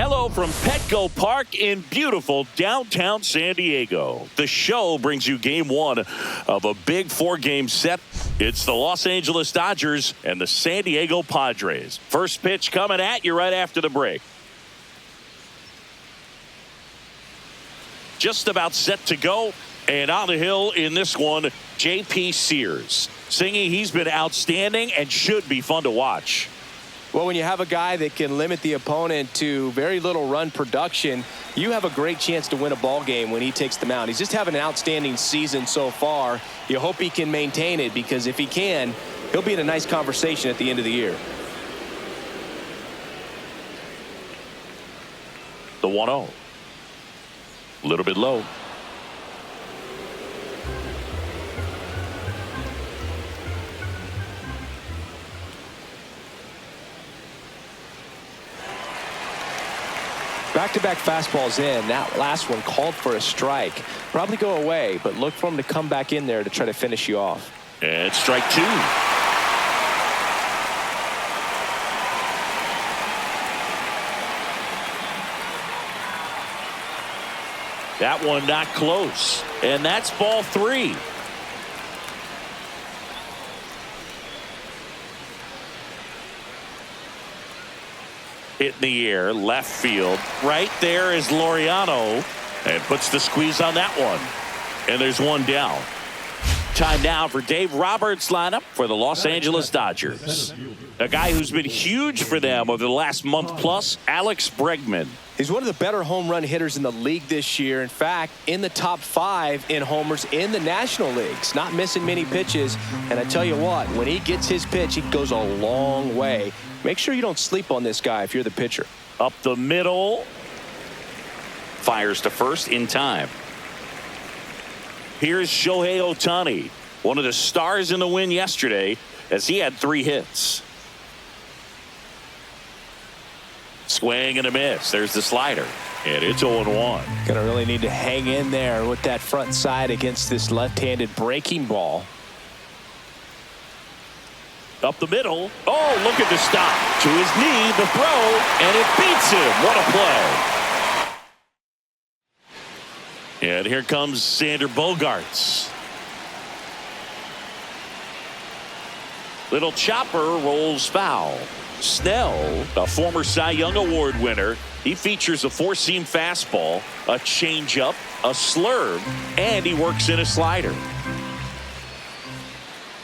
Hello from Petco Park in beautiful downtown San Diego. The show brings you game one of a big 4-game set. It's the Los Angeles Dodgers and the San Diego Padres. First pitch coming at you right after the break. Just about set to go. And on the hill in this one, J.P. Sears. Singing he's been outstanding and should be fun to watch. Well, when you have a guy that can limit the opponent to very little run production, you have a great chance to win a ball game when he takes the mound. He's just having an outstanding season so far. You hope he can maintain it, because if he can, he'll be in a nice conversation at the end of the year. The 1-0. A little bit low. Back-to-back fastballs in. That last one called for a strike. Probably go away, but look for him to come back in there to try to finish you off. And strike two. That one not close. And that's ball 3. Hit in the air, left field. Right there is Laureano, and puts the squeeze on that one. And there's one down. Time now for Dave Roberts' lineup for the Los Angeles Dodgers. A guy who's been huge for them over the last month plus, Alex Bregman. He's one of the better home run hitters in the league this year. In fact, in the top 5 in homers in the National Leagues. Not missing many pitches. And I tell you what, when he gets his pitch, he goes a long way. Make sure you don't sleep on this guy if you're the pitcher. Up the middle. Fires to first in time. Here's Shohei Ohtani, one of the stars in the win yesterday, as he had 3 hits. Swing and a miss. There's the slider. And it's 0-1. Gonna really need to hang in there with that front side against this left-handed breaking ball. Up the middle. Oh, look at the stop. To his knee, the throw, and it beats him. What a play. And here comes Xander Bogaerts. Little chopper rolls foul. Snell, a former Cy Young Award winner, he features a 4-seam fastball, a changeup, a slurve, and he works in a slider.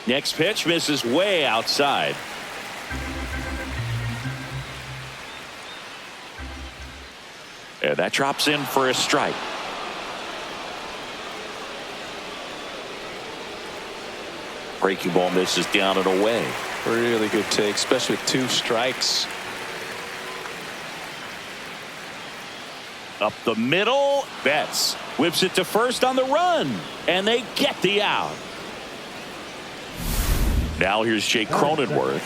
Next pitch misses way outside. And that drops in for a strike. Breaking ball misses down and away. Really good take, especially with 2 strikes. Up the middle. Betts whips it to first on the run. And they get the out. Now here's Jake Cronenworth.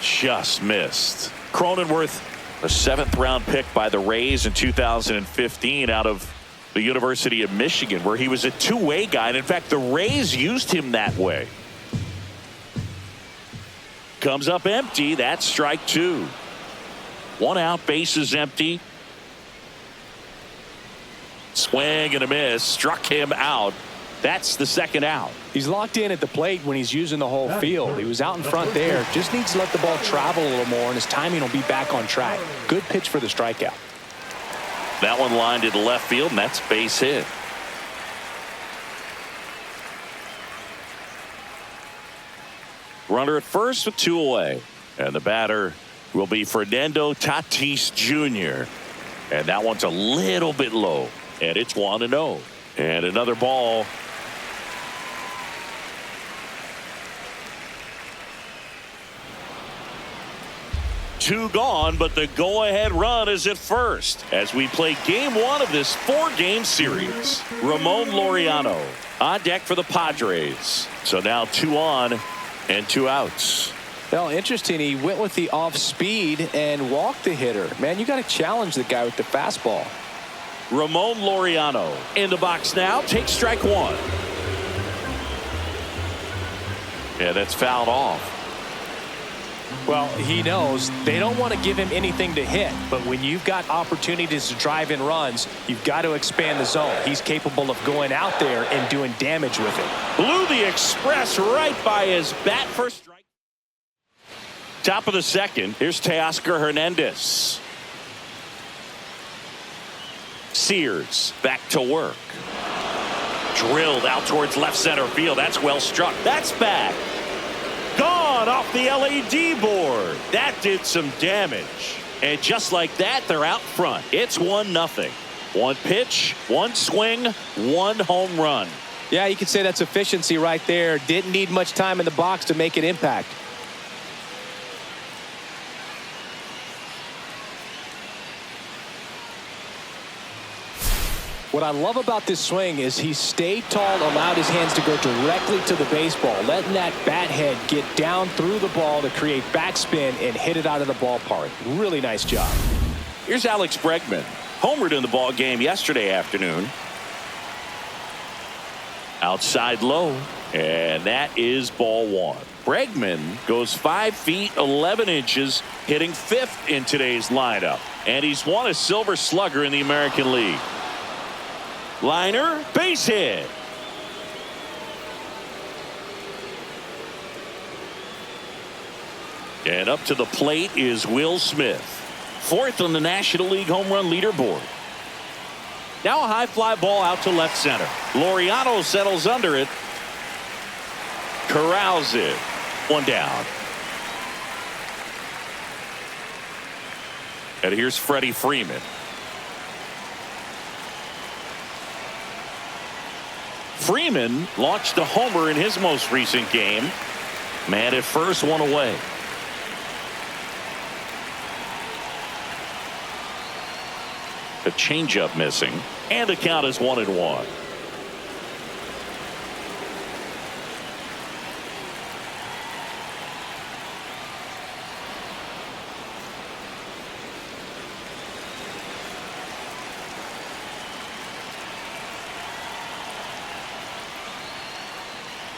Just missed. Cronenworth, a 7th-round pick by the Rays in 2015 out of the University of Michigan, where he was a two-way guy. And in fact, the Rays used him that way. Comes up empty. That's strike 2. 1 out, bases empty. Swing and a miss. Struck him out. That's the 2nd out. He's locked in at the plate when he's using the whole field. He was out in front there. Just needs to let the ball travel a little more, and his timing will be back on track. Good pitch for the strikeout. That one lined to the left field, and that's base hit. Runner at first with 2 away. And the batter will be Fernando Tatis Jr. And that one's a little bit low. And it's 1-0. And another ball. Two gone, but the go-ahead run is at first as we play game 1 of this 4-game series. Ramon Laureano on deck for the Padres. So now 2 on and 2 outs. Well, interesting. He went with the off speed and walked the hitter. Man, you got to challenge the guy with the fastball. Ramon Laureano in the box now. Takes strike 1. Yeah, that's fouled off. Well, he knows they don't want to give him anything to hit, but when you've got opportunities to drive in runs, you've got to expand the zone. He's capable of going out there and doing damage with it. Blew the express right by his bat for strike. Top of the second, here's Teoscar Hernandez. Sears back to work. Drilled out towards left center field. That's well struck. That's back. Gone off the LED board. That did some damage. And just like that, they're out front. It's 1-0. One pitch, one swing, one home run. Yeah, you could say that's efficiency right there. Didn't need much time in the box to make an impact. What I love about this swing is he stayed tall, allowed his hands to go directly to the baseball, letting that bat head get down through the ball to create backspin and hit it out of the ballpark. Really nice job. Here's Alex Bregman. Homered in the ball game yesterday afternoon. Outside low, and that is ball one. Bregman goes 5 feet 11 inches, hitting 5th in today's lineup, and he's won a Silver Slugger in the American League. Liner, base hit. And up to the plate is Will Smith, 4th on the National League home run leaderboard. Now a high fly ball out to left center. Laureano settles under it. Corrals it. One down. And here's Freddie Freeman. Freeman launched a homer in his most recent game. Man at first, one away. A changeup missing, and the count is 1-1.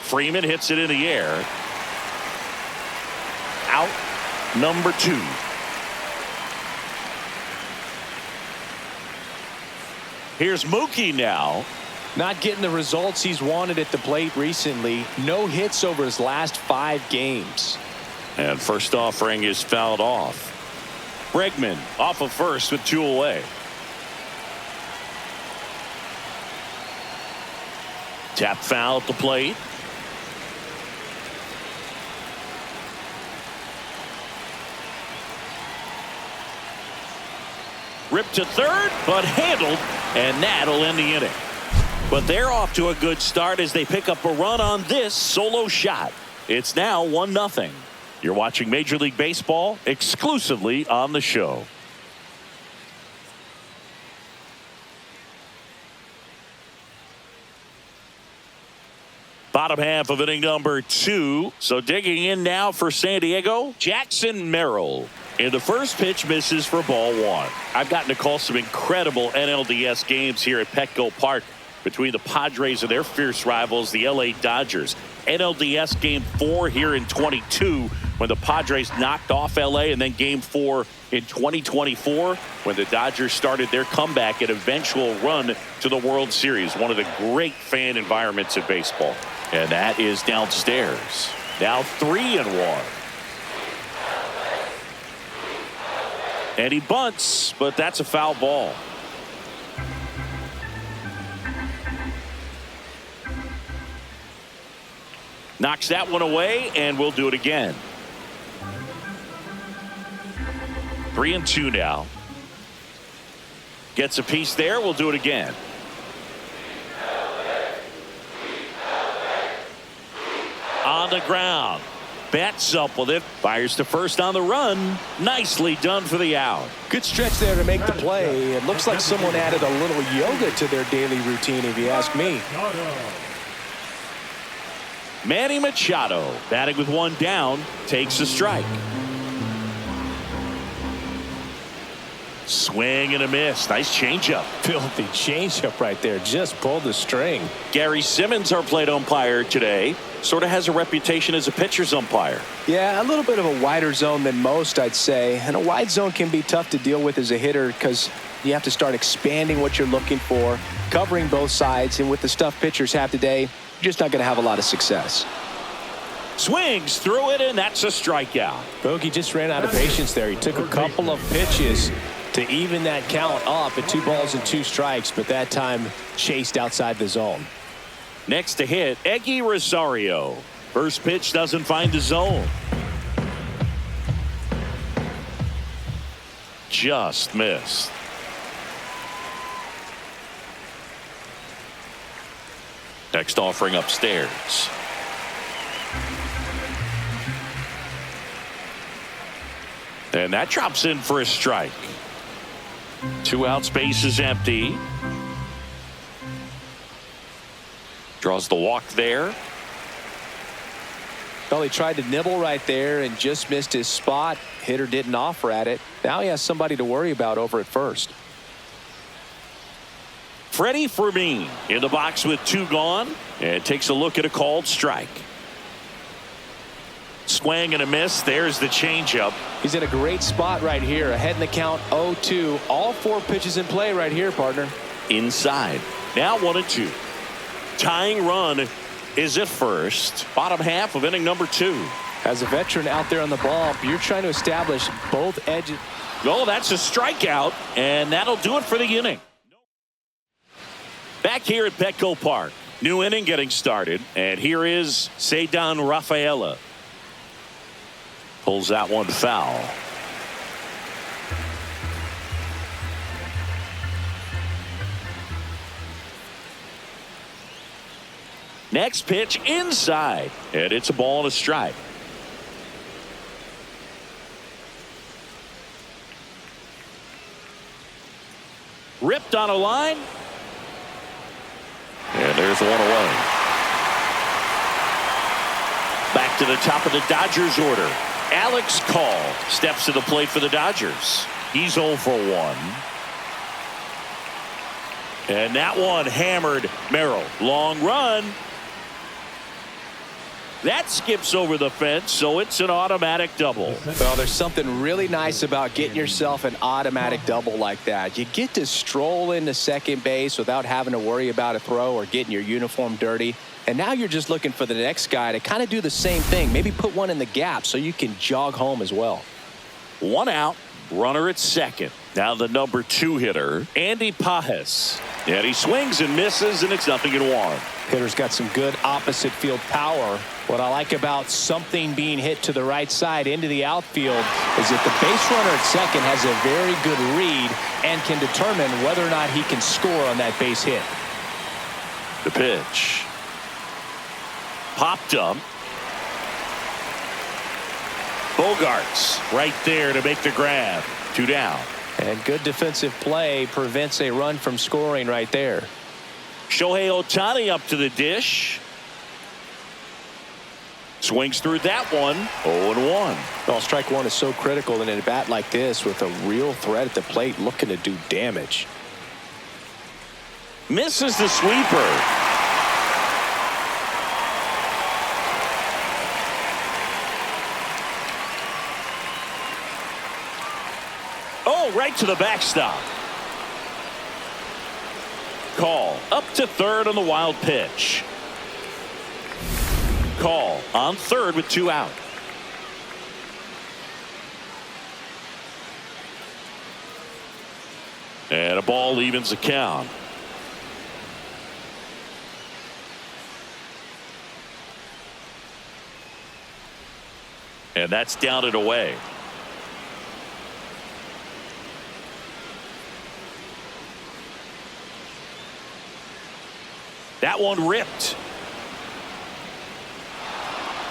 Freeman hits it in the air. Out number 2. Here's Mookie now. Not getting the results he's wanted at the plate recently. No hits over his last 5 games. And first offering is fouled off. Bregman off of first with 2 away. Tap foul at the plate. Ripped to third, but handled, and that'll end the inning. But they're off to a good start as they pick up a run on this solo shot. It's now 1-0. You're watching Major League Baseball exclusively on the show. Bottom half of inning number 2. So digging in now for San Diego, Jackson Merrill. And the first pitch misses for ball 1. I've gotten to call some incredible NLDS games here at Petco Park between the Padres and their fierce rivals, the LA Dodgers. NLDS Game 4 here in 22 when the Padres knocked off LA, and then Game 4 in 2024 when the Dodgers started their comeback and eventual run to the World Series. One of the great fan environments of baseball. And that is downstairs. Now 3-1. And he bunts, but that's a foul ball. Knocks that one away, and we'll do it again. 3-2 now. Gets a piece there. We'll do it again. On the ground. Bats up with it. Fires to first on the run. Nicely done for the out. Good stretch there to make the play. It looks like someone added a little yoga to their daily routine, if you ask me. Manny Machado, batting with 1 down, takes a strike. Swing and a miss. Nice changeup. Filthy changeup right there. Just pulled the string. Gary Simmons, our plate umpire today, sort of has a reputation as a pitcher's umpire. Yeah, a little bit of a wider zone than most, I'd say. And a wide zone can be tough to deal with as a hitter because you have to start expanding what you're looking for, covering both sides. And with the stuff pitchers have today, you're just not going to have a lot of success. Swings through it, and that's a strikeout. Bogey just ran out of patience there. He took a couple of pitches to even that count up at 2 balls and 2 strikes, but that time chased outside the zone. Next to hit, Eggy Rosario. First pitch doesn't find the zone. Just missed. Next offering upstairs. And that drops in for a strike. 2 outs, base is empty. Draws the walk there. Well, he tried to nibble right there and just missed his spot. Hitter didn't offer at it. Now he has somebody to worry about over at first. Freddie Fermin in the box with 2 gone and takes a look at a called strike. Swing and a miss. There's the changeup. He's in a great spot right here. Ahead in the count 0-2. All 4 pitches in play right here, partner. Inside. Now 1-2. Tying run is at first. Bottom half of inning number 2. As a veteran out there on the ball, you're trying to establish both edges. Oh, that's a strikeout, and that'll do it for the inning. Back here at Petco Park. New inning getting started, and here is Ceddanne Rafaela. Pulls that one foul. Next pitch inside, and it's a ball and a strike. Ripped on a line, and there's one away. Back to the top of the Dodgers order. Alex Call steps to the plate for the Dodgers. He's 0 for 1. And that one hammered Merrill. Long run. That skips over the fence, so it's an automatic double. Well, there's something really nice about getting yourself an automatic double like that. You get to stroll into second base without having to worry about a throw or getting your uniform dirty. And now you're just looking for the next guy to kind of do the same thing. Maybe put one in the gap so you can jog home as well. 1 out, runner at second. Now the number 2 hitter, Andy Pages. And he swings and misses, and it's 0-1. Hitter's got some good opposite field power. What I like about something being hit to the right side into the outfield is that the base runner at second has a very good read and can determine whether or not he can score on that base hit. The pitch. Popped up. Bogarts right there to make the grab. 2 down. And good defensive play prevents a run from scoring right there. Shohei Ohtani up to the dish. Swings through that one. 0-1. Well, strike one is so critical in a bat like this with a real threat at the plate looking to do damage. Misses the sweeper. Oh, right to the backstop. Call up to third on the wild pitch. Call on third with 2 out. And a ball evens the count. And that's down and away. That one ripped.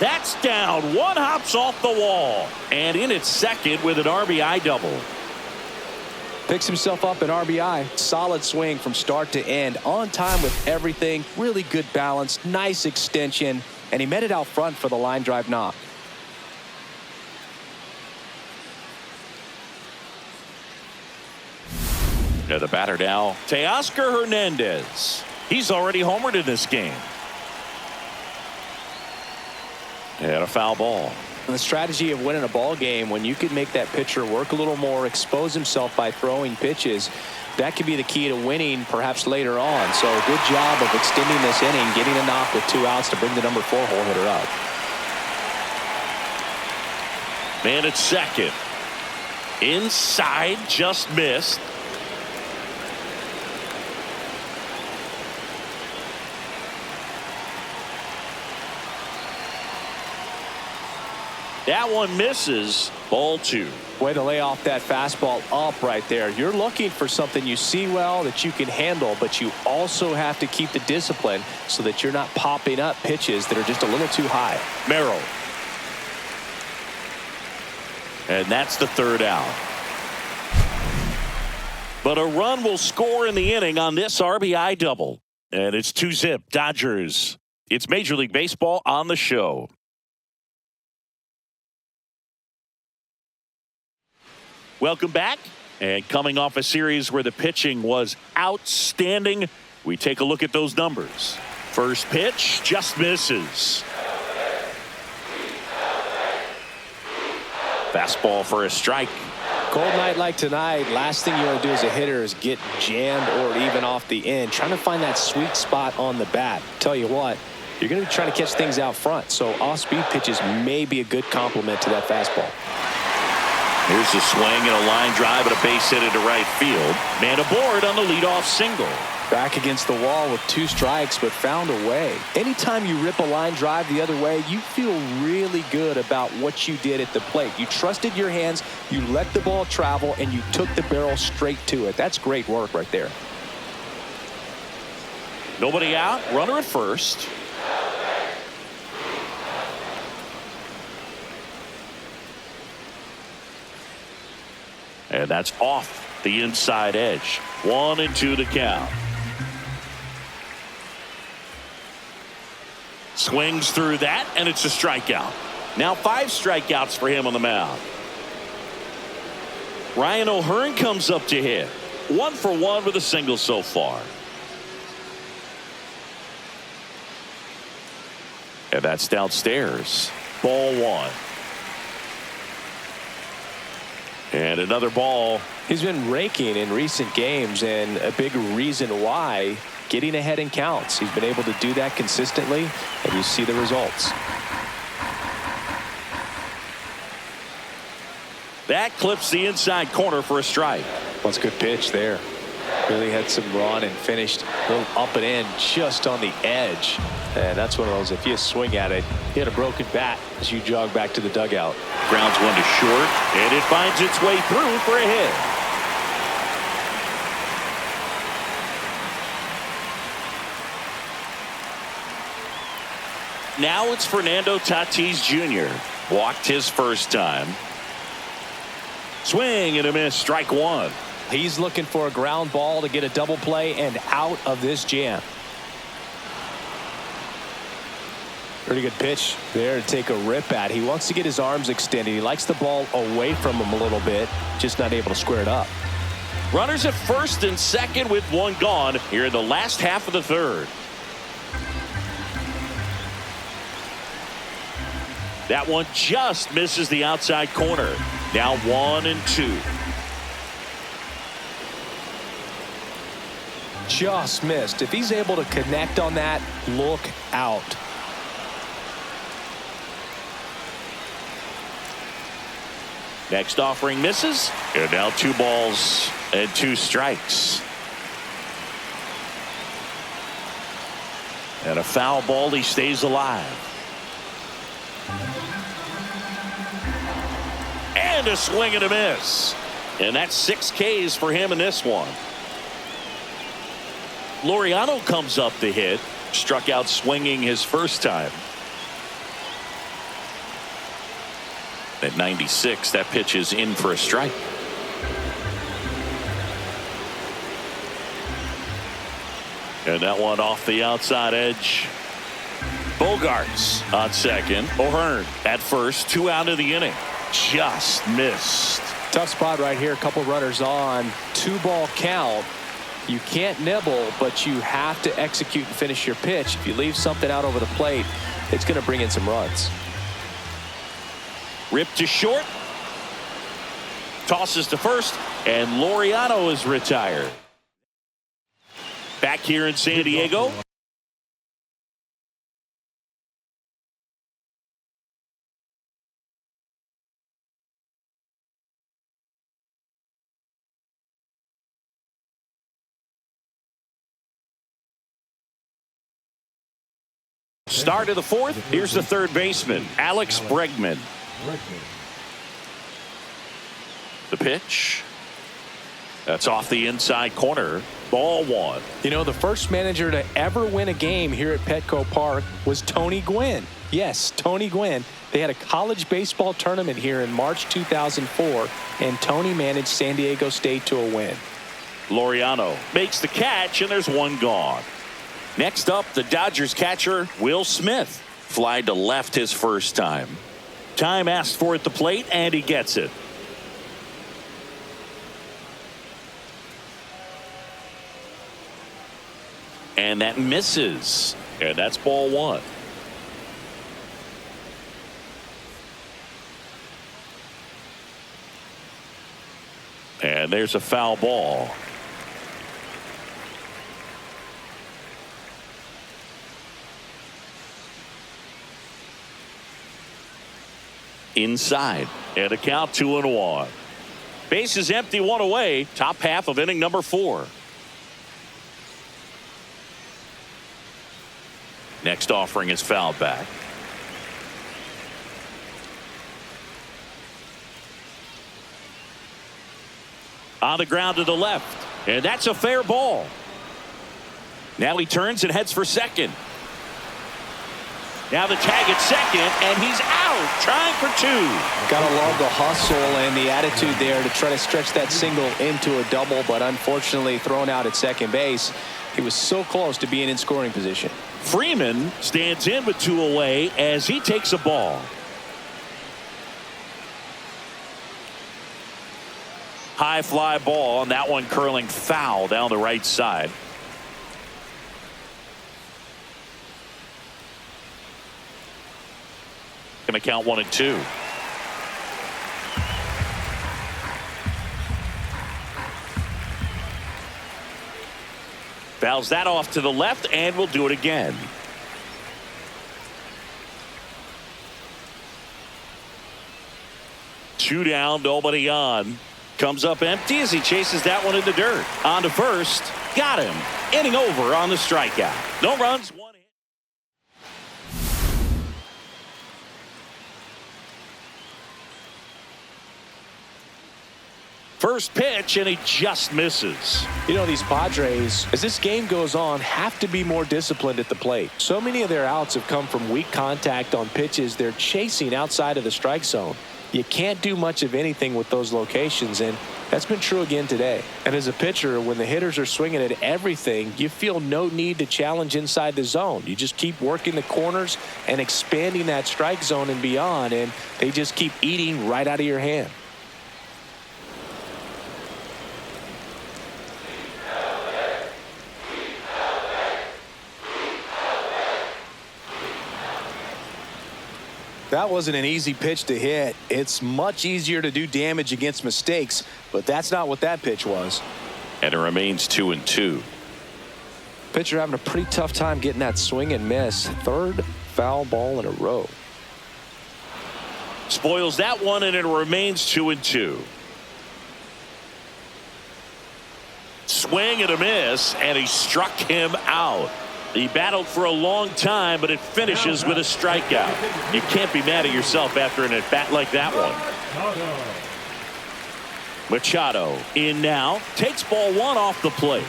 That's down. One hops off the wall. And in at second with an RBI double. Picks himself up an RBI. Solid swing from start to end. On time with everything. Really good balance. Nice extension. And he met it out front for the line drive knock. And the batter now, Teoscar Hernandez. He's already homered in this game. And a foul ball. The strategy of winning a ball game, when you can make that pitcher work a little more, expose himself by throwing pitches, that could be the key to winning perhaps later on. So good job of extending this inning, getting a knock with 2 outs to bring the number 4 hole hitter up. Man at second. Inside, just missed. That one misses. Ball 2. Way to lay off that fastball up right there. You're looking for something you see well that you can handle, but you also have to keep the discipline so that you're not popping up pitches that are just a little too high. Merrill. And that's the 3rd out. But a run will score in the inning on this RBI double. And it's 2-zip Dodgers. It's Major League Baseball on the show. Welcome back. And coming off a series where the pitching was outstanding, we take a look at those numbers. First pitch just misses. Fastball for a strike. Cold night like tonight, last thing you want to do as a hitter is get jammed or even off the end. Trying to find that sweet spot on the bat. Tell you what, you're going to be trying to catch things out front. So off-speed pitches may be a good complement to that fastball. Here's a swing and a line drive and a base hit into right field. Man aboard on the leadoff single. Back against the wall with 2 strikes, but found a way. Anytime you rip a line drive the other way, you feel really good about what you did at the plate. You trusted your hands, you let the ball travel, and you took the barrel straight to it. That's great work right there. Nobody out, runner at first. And that's off the inside edge. 1-2 to count. Swings through that, and it's a strikeout. Now 5 strikeouts for him on the mound. Ryan O'Hearn comes up to hit. 1 for 1 with a single so far. And that's downstairs. Ball 1. And another ball. He's been raking in recent games, and a big reason why, getting ahead in counts. He's been able to do that consistently, and you see the results. That clips the inside corner for a strike. That's a good pitch there. Really had some run and finished a little up and in just on the edge. And that's one of those, if you swing at it, you had a broken bat as you jog back to the dugout. Grounds one to short, and it finds its way through for a hit. Now it's Fernando Tatis Jr. Walked his first time. Swing and a miss, strike 1. He's looking for a ground ball to get a double play and out of this jam. Pretty good pitch there to take a rip at. He wants to get his arms extended. He likes the ball away from him a little bit, just not able to square it up. Runners at first and second with 1 gone here in the last half of the 3rd. That one just misses the outside corner. Now 1-2. Just missed. If he's able to connect on that, look out. Next offering misses. And now 2 balls and 2 strikes. And a foul ball. He stays alive. And a swing and a miss. And that's 6 Ks for him in this one. Laureano comes up to hit. Struck out swinging his first time. At 96, that pitch is in for a strike. And that one off the outside edge. Bogarts on second. O'Hearn at first. 2 out of the inning. Just missed. Tough spot right here. A couple runners on. 2-ball count. You can't nibble, but you have to execute and finish your pitch. If you leave something out over the plate, it's going to bring in some runs. Ripped to short. Tosses to first, and Laureano is retired. Back here in San Diego. Start of the fourth. Here's the third baseman, Alex Bregman. The pitch. That's off the inside corner. Ball one. You know, the first manager to ever win a game here at Petco Park was Tony Gwynn. Yes, Tony Gwynn. They had a college baseball tournament here in March 2004, and Tony managed San Diego State to a win. Laureano makes the catch, and there's one gone. Next up, the Dodgers catcher, Will Smith. Flied to left his first time. Time asked for at the plate, and he gets it. And that misses. And that's ball one. And there's a foul ball. Inside. And a count 2-1. Base is empty, one away. Top half of inning number 4. Next offering is fouled back. On the ground to the left. And that's a fair ball. Now he turns and heads for second. Now the tag at second, and he's out, trying for 2. Got to love the hustle and the attitude there to try to stretch that single into a double, but unfortunately thrown out at second base. He was so close to being in scoring position. Freeman stands in with 2 away as he takes a ball. High fly ball, and that one curling foul down the right side. Going to count 1-2. Fouls that off to the left, and we'll do it again. Two down, nobody on. Comes up empty as he chases that one in the dirt. On to first. Got him. Inning over on the strikeout. No runs, 1 hit. First pitch, and he just misses. You know, these Padres, as this game goes on, have to be more disciplined at the plate. So many of their outs have come from weak contact on pitches they're chasing outside of the strike zone. You can't do much of anything with those locations, and that's been true again today. And as a pitcher, when the hitters are swinging at everything, you feel no need to challenge inside the zone. You just keep working the corners and expanding that strike zone and beyond, and they just keep eating right out of your hand. That wasn't an easy pitch to hit. It's much easier to do damage against mistakes, but that's not what that pitch was. And it remains 2-2. Pitcher having a pretty tough time getting that swing and miss. Third foul ball in a row. Spoils that one, and it remains 2-2. Swing and a miss, and he struck him out. He battled for a long time, but it finishes with a strikeout. You can't be mad at yourself after an at-bat like that one. Machado in now, takes ball 1 off the plate.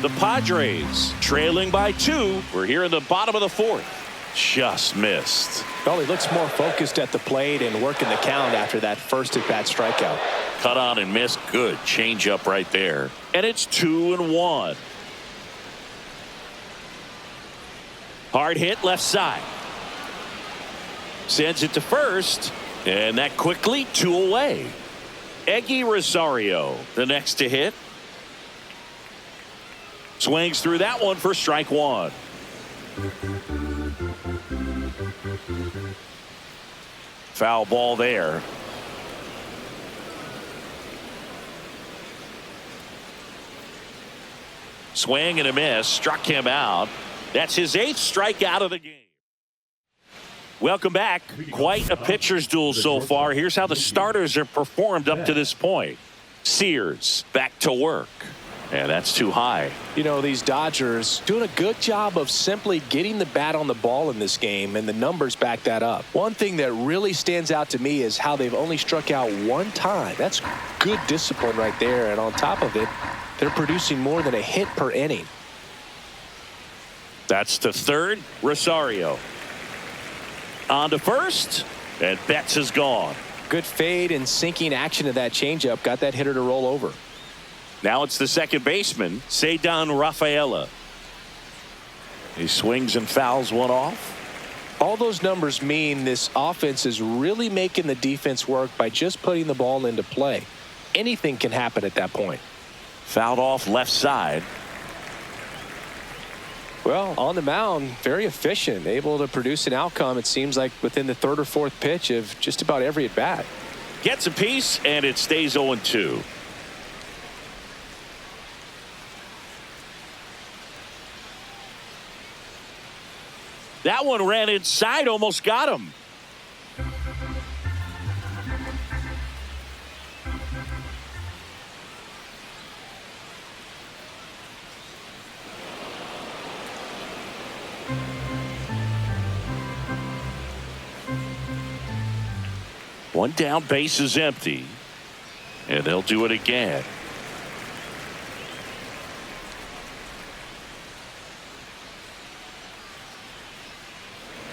The Padres trailing by 2. We're here in the bottom of the 4th. Just missed. Well, he looks more focused at the plate and working the count after that first at-bat strikeout. Cut on and missed. Good changeup right there. And it's 2-1. Hard hit left side. Sends it to first, and that quickly 2 away. Eggy Rosario, the next to hit. Swings through that one for strike one. Foul ball there. Swing and a miss. Struck him out. That's his 8th strikeout of the game. Welcome back. Quite a pitcher's duel so far. Here's how the starters have performed up to this point. Sears back to work. And that's too high. You know, these Dodgers doing a good job of simply getting the bat on the ball in this game, and the numbers back that up. One thing that really stands out to me is how they've only struck out 1 time. That's good discipline right there. And on top of it, they're producing more than a hit per inning. That's to third. Rosario. On to first. And Betts is gone. Good fade and sinking action of that changeup. Got that hitter to roll over. Now it's the second baseman, Ceddanne Rafaela. He swings and fouls one off. All those numbers mean this offense is really making the defense work by just putting the ball into play. Anything can happen at that point. Fouled off left side. Well, on the mound, very efficient, able to produce an outcome, it seems like, within the 3rd or 4th pitch of just about every at-bat. Gets a piece, and it stays 0-2. That one ran inside, almost got him. One down, base is empty. And they'll do it again.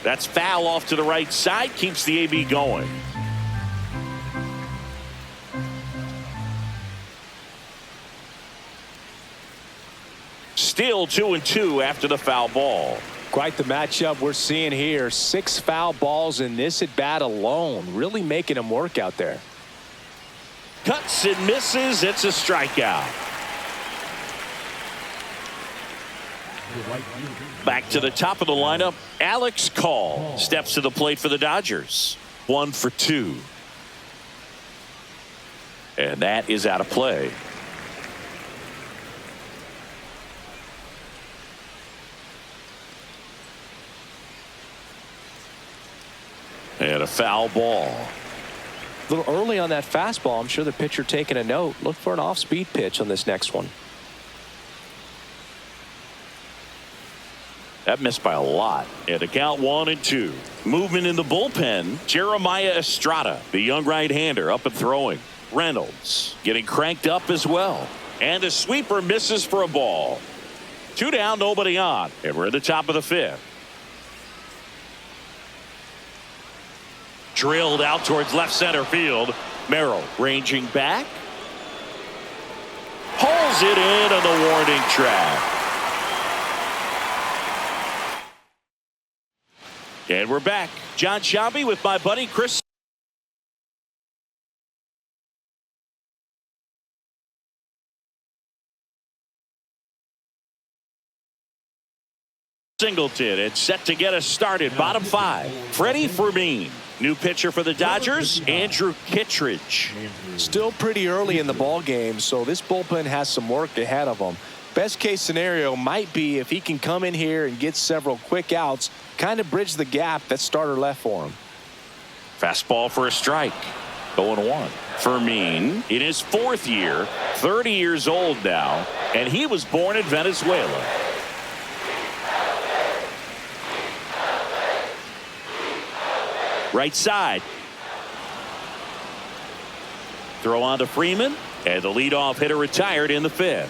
That's foul off to the right side. Keeps the AB going. Still 2-2 after the foul ball. Quite the matchup we're seeing here. 6 foul balls in this at bat alone. Really making them work out there. Cuts and misses. It's a strikeout. Back to the top of the lineup. Alex Call steps to the plate for the Dodgers. 1 for 2. And that is out of play. And a foul ball. A little early on that fastball. I'm sure the pitcher taking a note. Look for an off-speed pitch on this next one. That missed by a lot. And a count 1-2. Movement in the bullpen. Jeremiah Estrada, the young right-hander, up and throwing. Reynolds getting cranked up as well. And the sweeper misses for a ball. 2 down, nobody on. And we're at the top of the 5th. Drilled out towards left center field. Merrill ranging back. Pulls it in on the warning track. And we're back. John Shelby with my buddy Chris Singleton. It's set to get us started. Bottom 5. Freddie Fermin. New pitcher for the Dodgers, Andrew Kittredge. Still pretty early in the ball game, so this bullpen has some work ahead of them. Best case scenario might be if he can come in here and get several quick outs, kind of bridge the gap that starter left for him. Fastball for a strike. 0-1. Fermin in his 4th year, 30 years old now, and he was born in Venezuela. Right side. Throw on to Freeman, and the leadoff hitter retired in the 5th.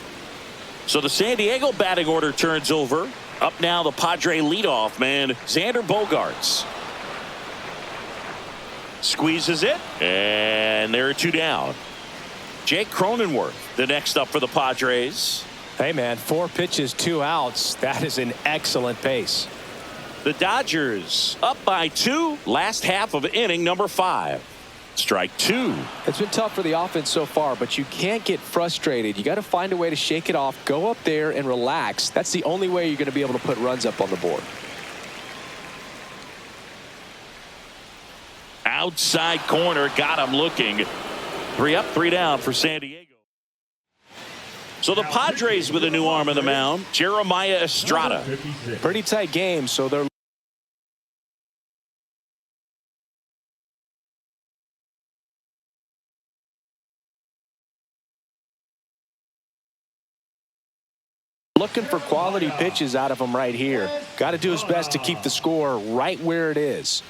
So the San Diego batting order turns over. Up now the Padre leadoff man, Xander Bogaerts. Squeezes it, and there are 2 down. Jake Cronenworth, the next up for the Padres. Hey, man, 4 pitches, 2 outs. That is an excellent pace. The Dodgers up by 2, last half of inning number 5. Strike two. It's been tough for the offense so far, but you can't get frustrated. You got to find a way to shake it off, go up there and relax. That's the only way you're going to be able to put runs up on the board. Outside corner, got him looking. 3 up, 3 down for San Diego. So the Padres with a new arm on the mound, Jeremiah Estrada. Pretty tight game, so they're looking for quality pitches out of him right here. Got to do his best to keep the score right where it is.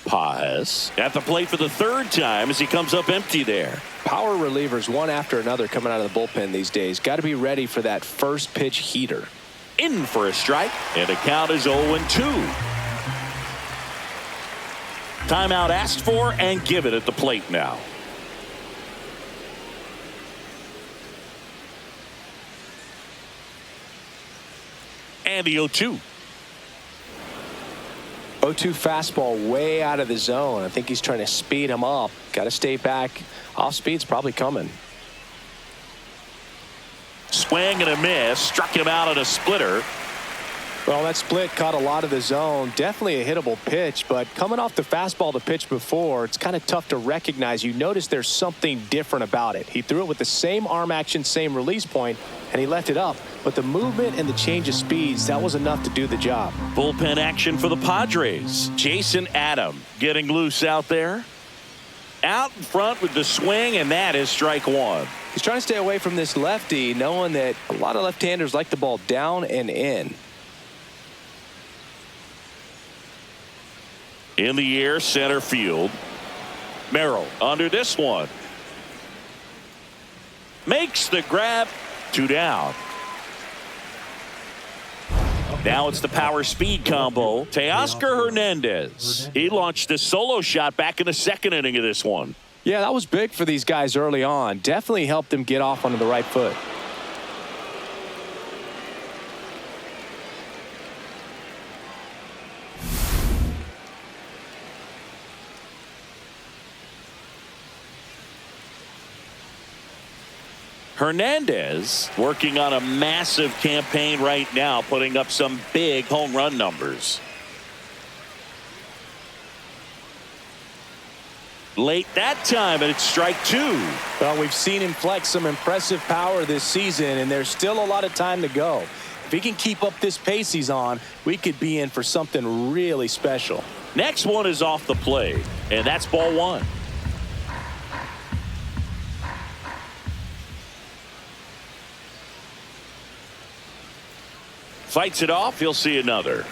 Paz at the plate for the 3rd time as he comes up empty there. Power relievers one after another coming out of the bullpen these days. Got to be ready for that first pitch heater. In for a strike, and the count is 0-2. Timeout asked for and given at the plate now. And the 0-2. 0-2 fastball way out of the zone. I think he's trying to speed him up. Got to stay back. Off speed's probably coming. Swing and a miss. Struck him out on a splitter. Well, that split caught a lot of the zone. Definitely a hittable pitch, but coming off the fastball the pitch before, it's kind of tough to recognize. You notice there's something different about it. He threw it with the same arm action, same release point, and he left it up. But the movement and the change of speeds, that was enough to do the job. Bullpen action for the Padres. Jason Adam getting loose out there. Out in front with the swing, and that is strike one. He's trying to stay away from this lefty, knowing that a lot of left-handers like the ball down and in. In the air, center field. Merrill under this one. Makes the grab. 2 down. Now it's the power speed combo. Teoscar Hernandez. He launched a solo shot back in the 2nd inning of this one. Yeah, that was big for these guys early on. Definitely helped them get off onto the right foot. Hernandez working on a massive campaign right now, putting up some big home run numbers. Late that time, and it's strike two. Well, we've seen him flex some impressive power this season, and there's still a lot of time to go. If he can keep up this pace he's on, we could be in for something really special. Next one is off the plate, and that's ball one. Fights it off. He'll see another.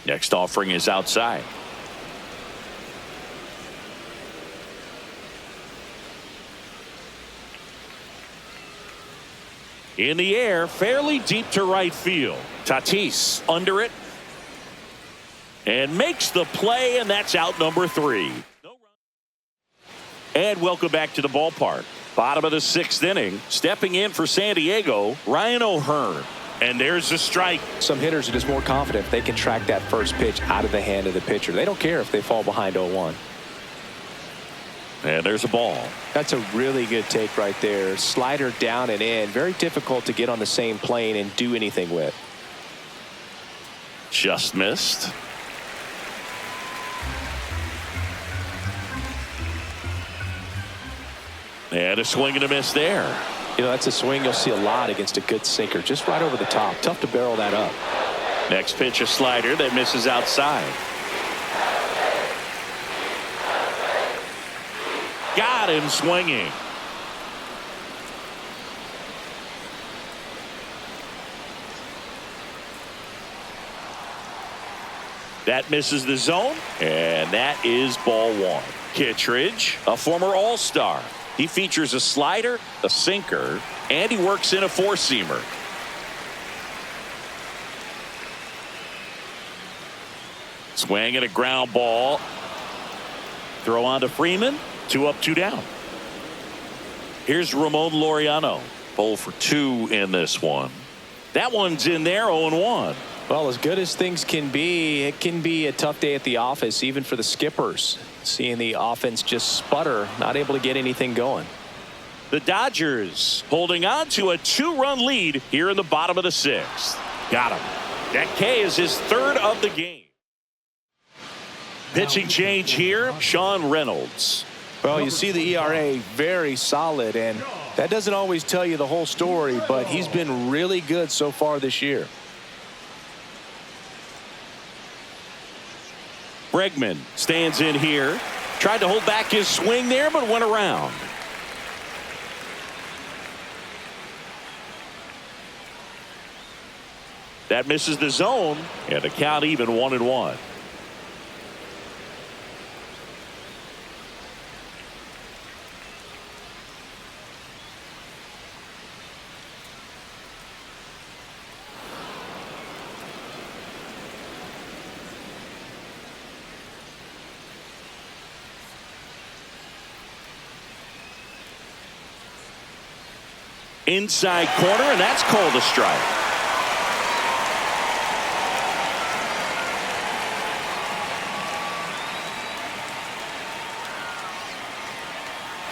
Next offering is outside. In the air, fairly deep to right field. Tatis under it. And makes the play, and that's out number 3. And welcome back to the ballpark. Bottom of the 6th inning. Stepping in for San Diego, Ryan O'Hearn. And there's a strike. Some hitters are just more confident if they can track that first pitch out of the hand of the pitcher. They don't care if they fall behind 0-1. And there's a ball. That's a really good take right there. Slider down and in. Very difficult to get on the same plane and do anything with. Just missed. And a swing and a miss there. You know, that's a swing you'll see a lot against a good sinker. Just right over the top. Tough to barrel that up. Next pitch, a slider that misses outside. Got him swinging. That misses the zone, and that is ball one. Kittredge, a former All-Star. He features a slider, a sinker, and he works in a four-seamer. Swing and a ground ball. Throw on to Freeman. 2 up, 2 down. Here's Ramon Laureano. 0 for 2 in this one. That one's in there, 0-1. Well, as good as things can be, it can be a tough day at the office, even for the skippers. Seeing the offense just sputter, not able to get anything going. The Dodgers holding on to a 2-run lead here in the bottom of the 6th. Got him. That K is his 3rd of the game. Pitching change here, Sean Reynolds. Well, you see the ERA very solid, and that doesn't always tell you the whole story, but he's been really good so far this year. Bregman stands in here. Tried to hold back his swing there, but went around. That misses the zone, and the count even 1-1. Inside corner, and that's called a strike.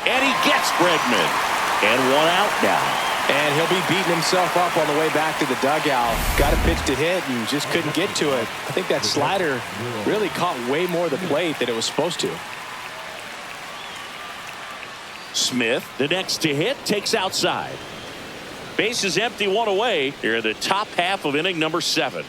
And he gets Bregman. And 1 out now. And he'll be beating himself up on the way back to the dugout. Got a pitch to hit and just couldn't get to it. I think that slider really caught way more of the plate than it was supposed to. Smith, the next to hit, takes outside. Base is empty, 1 away here in the top half of inning number 7.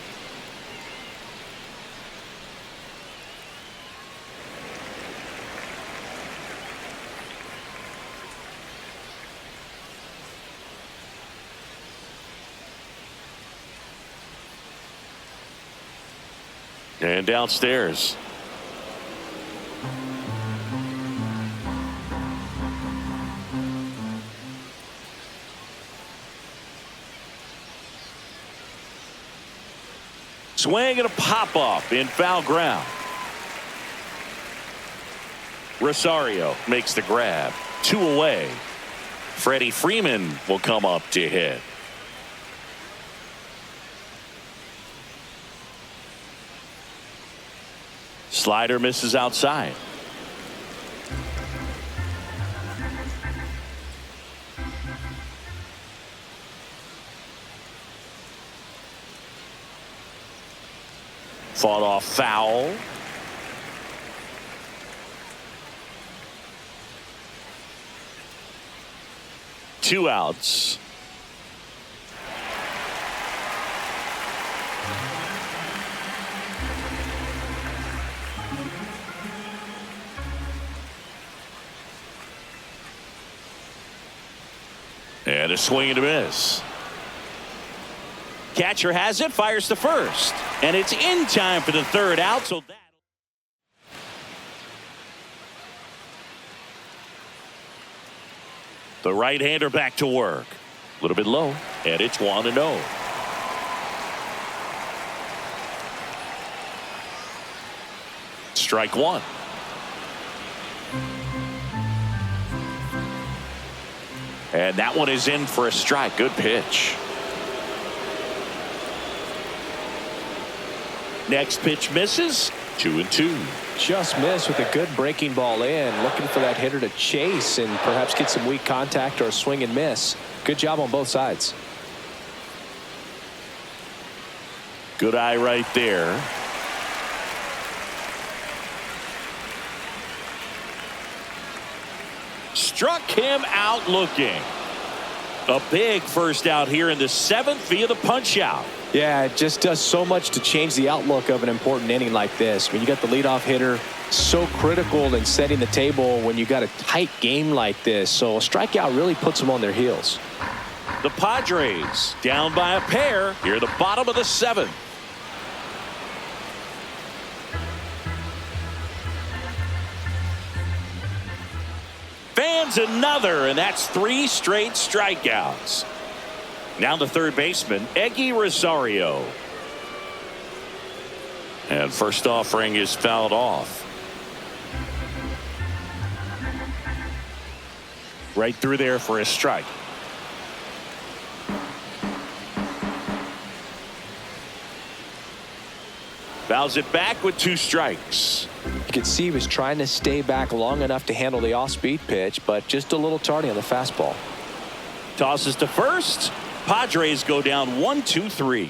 And downstairs. Swing and a pop-up in foul ground. Rosario makes the grab. 2 away. Freddie Freeman will come up to hit. Slider misses outside. Fought off foul. Two outs. And a swing and a miss. Catcher has it, fires to first. And it's in time for the 3rd out. So that the right-hander back to work. A little bit low. And it's 1-0. Strike 1. And that one is in for a strike. Good pitch. Next pitch misses. 2-2. Just missed with a good breaking ball in. Looking for that hitter to chase and perhaps get some weak contact or a swing and miss. Good job on both sides. Good eye right there. Struck him out looking. A big first out here in the 7th via the punch out. Yeah, it just does so much to change the outlook of an important inning like this. I mean, you got the leadoff hitter, so critical in setting the table when you got a tight game like this. So a strikeout really puts them on their heels. The Padres down by a pair here at the bottom of the 7th. Fans another, and that's 3 straight strikeouts. Now the third baseman, Eggy Rosario. And first offering is fouled off. Right through there for a strike. Fouls it back with 2 strikes. You could see he was trying to stay back long enough to handle the off-speed pitch, but just a little tardy on the fastball. Tosses to first. Padres go down 1-2-3.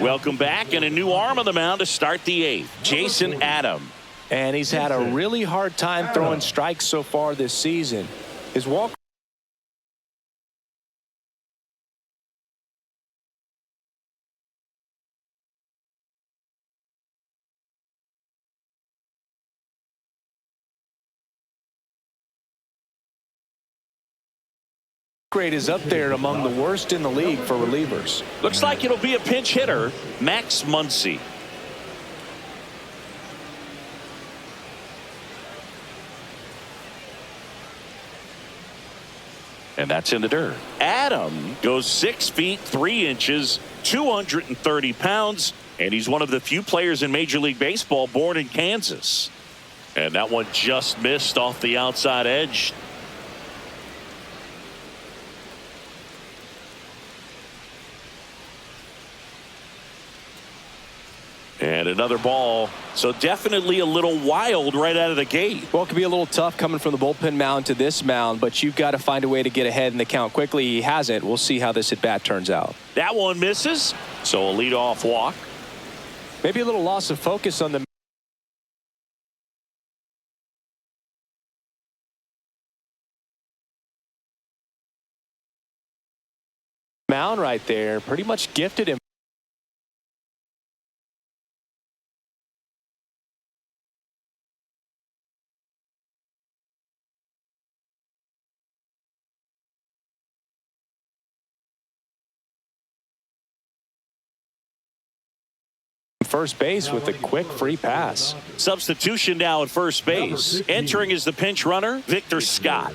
Welcome back, and a new arm on the mound to start the 8th. Jason Adam. And he's had a really hard time throwing strikes so far this season. His walk rate is up there among the worst in the league for relievers. Looks like it'll be a pinch hitter, Max Muncy. And that's in the dirt. Adam goes 6 feet 3 inches, 230 pounds, and he's one of the few players in Major League Baseball born in Kansas. And that one just missed off the outside edge. And another ball. So definitely a little wild right out of the gate. Well, it could be a little tough coming from the bullpen mound to this mound, but you've got to find a way to get ahead in the count quickly. He hasn't. We'll see how this at bat turns out. That one misses. So a leadoff walk. Maybe a little loss of focus on the mound right there. Pretty much gifted him. First base with a quick free pass. Substitution now at first base. Entering is the pinch runner, Victor Scott.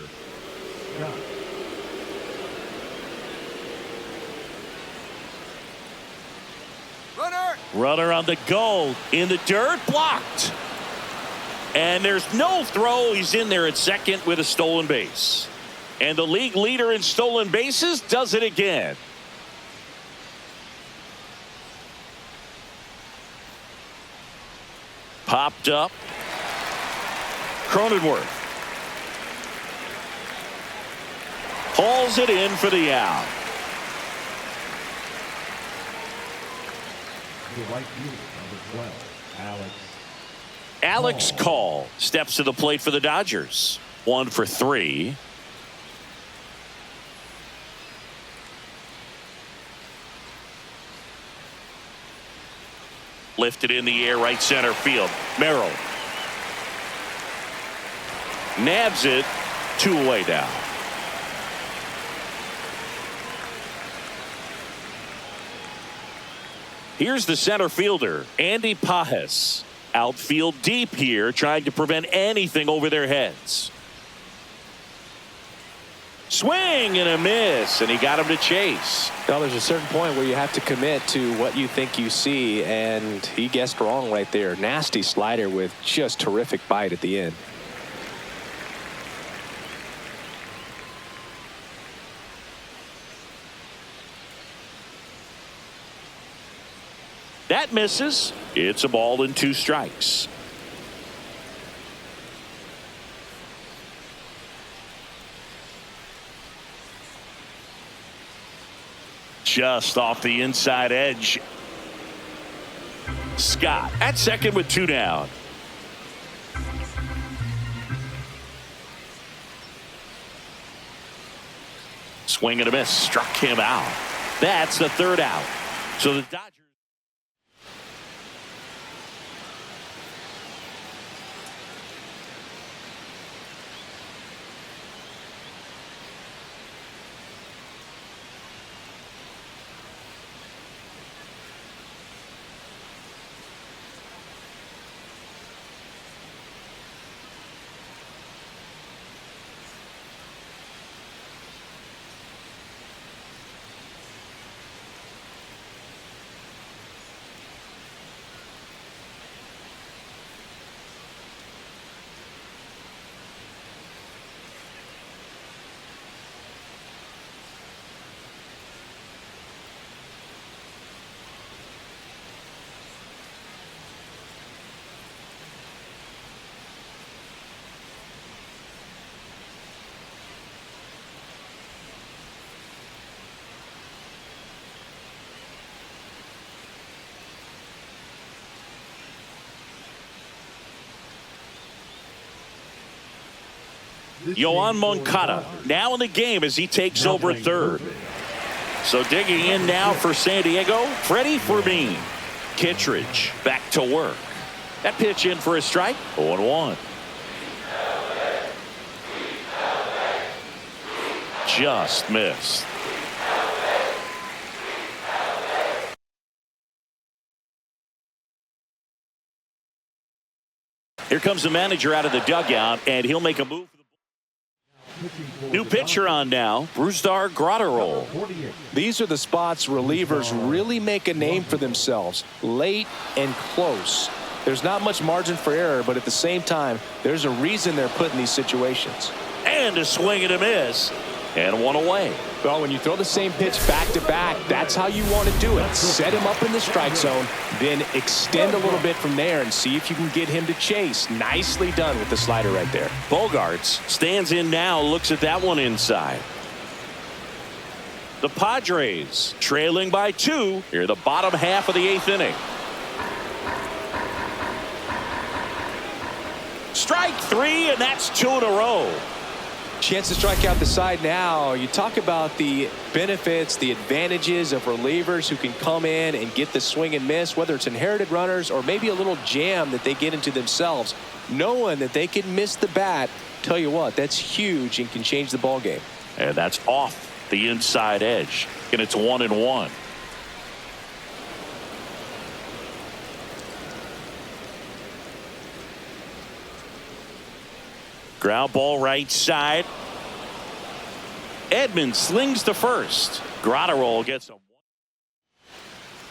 Runner on the go. In the dirt, blocked. And there's no throw. He's in there at second with a stolen base. And the league leader in stolen bases does it again. Popped up. Cronenworth hauls it in for the out. Alex Call steps to the plate for the Dodgers. 1 for 3. Lifted in the air, right center field. Merrill nabs it. 2 away now. Here's the center fielder, Andy Pajes. Outfield deep here, trying to prevent anything over their heads. Swing and a miss, and he got him to chase. Now, there's a certain point where you have to commit to what you think you see, and he guessed wrong right there. Nasty slider with just terrific bite at the end. That misses. It's a ball and 2 strikes. Just off the inside edge. Scott at second with 2 down. Swing and a miss. Struck him out. That's the 3rd out. So the Dodgers. Yoan Moncada now in the game as he takes over third. So digging in now for San Diego, Freddie Fermin. Kittredge back to work. That pitch in for a strike. 0-1. Just missed. Here comes the manager out of the dugout, and he'll make a move. New pitcher on now, Brusdar Graterol. These are the spots relievers really make a name for themselves, late and close. There's not much margin for error, but at the same time, there's a reason they're put in these situations. And a swing and a miss, and one away. Well, when you throw the same pitch back to back, that's how you want to do it. Set him up in the strike zone, then extend a little bit from there and see if you can get him to chase. Nicely done with the slider right there. Bogarts stands in now, looks at that one inside. The Padres trailing by 2 here, the bottom half of the 8th inning. Strike 3, and that's 2 in a row. Chance to strike out the side now. You talk about the benefits, the advantages of relievers who can come in and get the swing and miss, whether it's inherited runners or maybe a little jam that they get into themselves. Knowing that they can miss the bat, tell you what, that's huge and can change the ball game. And that's off the inside edge, and it's 1-1. Ground ball right side. Edmonds slings to first. Graterol gets him.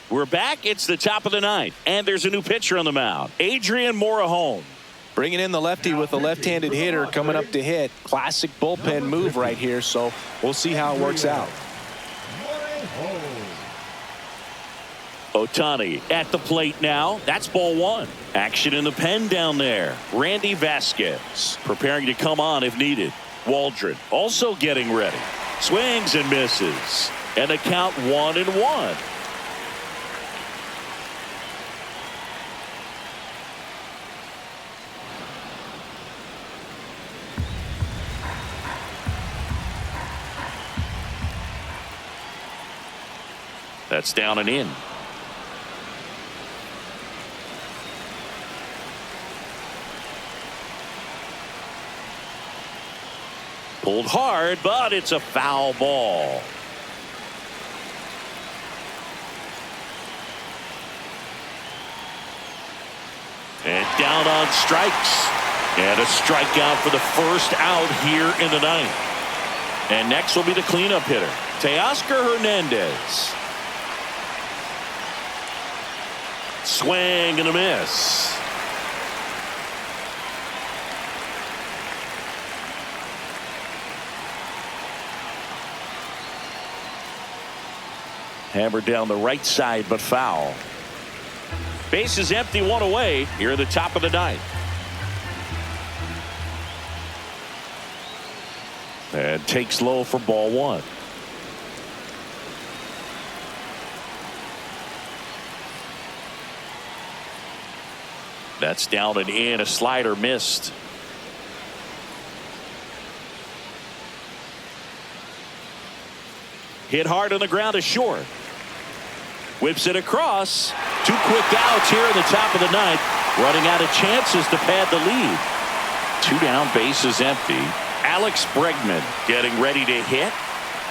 We're back. It's the top of the 9th, and there's a new pitcher on the mound, Adrian Morejon. Bringing in the lefty with a left-handed hitter coming up to hit. Classic bullpen move right here, so we'll see how it works out. Ohtani at the plate now. That's ball 1. Action in the pen down there. Randy Vasquez preparing to come on if needed. Waldron also getting ready. Swings and misses. And the count 1-1. That's down and in. Pulled hard, but it's a foul ball. And down on strikes. And a strikeout for the first out here in the 9th. And next will be the cleanup hitter, Teoscar Hernandez. Swing and a miss. Hammered down the right side, but foul. Base is empty, 1 away here at the top of the 9th. And takes low for ball 1. That's down and in. A slider missed. Hit hard on the ground to short. Whips it across. 2 quick outs here in the top of the 9th. Running out of chances to pad the lead. 2 down, bases empty. Alex Bregman getting ready to hit.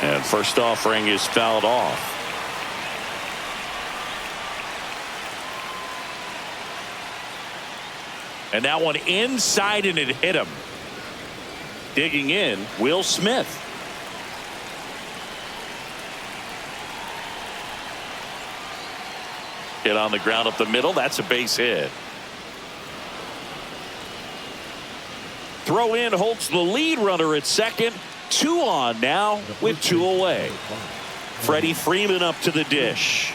And first offering is fouled off. And that one inside, and it hit him. Digging in, Will Smith. Hit on the ground up the middle. That's a base hit. Throw in holds the lead runner at second. 2 on now with 2 away. Freddie Freeman up to the dish.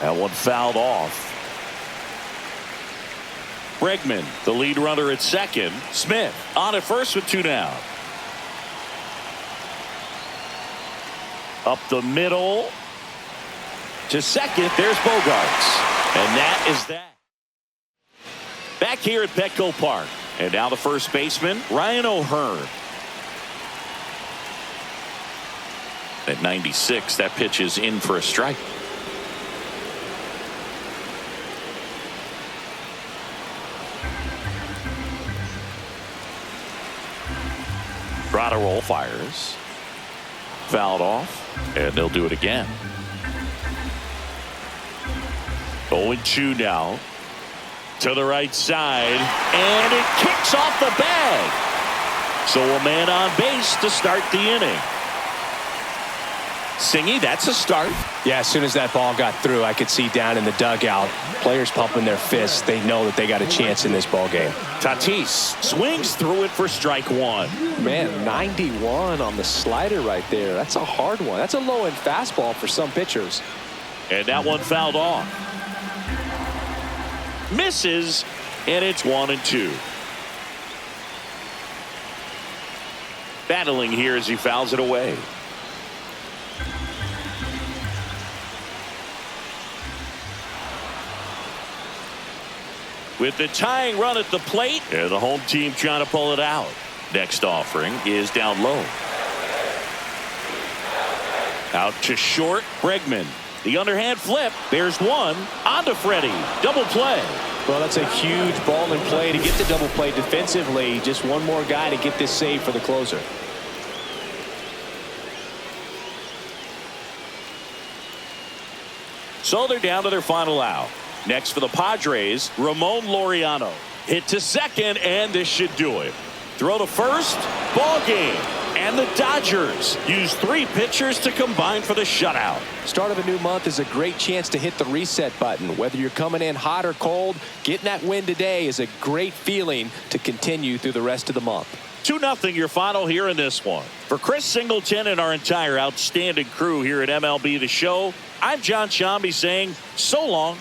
That one fouled off. Bregman, the lead runner at second. Smith on at first with 2 down. Up the middle to second. There's Bogarts. And that is that. Back here at Petco Park. And now the first baseman, Ryan O'Hearn. At 96, that pitch is in for a strike. Roll fires. Fouled off, and they'll do it again. 0-2 now. To the right side, and it kicks off the bag. So a man on base to start the inning. Singy, that's a start. Yeah, as soon as that ball got through, I could see down in the dugout, players pumping their fists. They know that they got a chance in this ball game. Tatis swings through it for strike one. Man, 91 on the slider right there. That's a hard one. That's a low-end fastball for some pitchers. And that one fouled off. Misses, and it's 1-2. Battling here as he fouls it away. With the tying run at the plate, and the home team trying to pull it out. Next offering is down low. Out to short, Bregman. The underhand flip. There's one. On to Freddie. Double play. Well, that's a huge ball in play to get the double play defensively. Just one more guy to get this save for the closer. So they're down to their final out. Next for the Padres, Ramon Laureano. Hit to second, and this should do it. Throw to first, ball game. And the Dodgers use 3 pitchers to combine for the shutout. Start of a new month is a great chance to hit the reset button. Whether you're coming in hot or cold, getting that win today is a great feeling to continue through the rest of the month. 2-0 your final here in this one. For Chris Singleton and our entire outstanding crew here at MLB The Show, I'm John Shambi saying so long.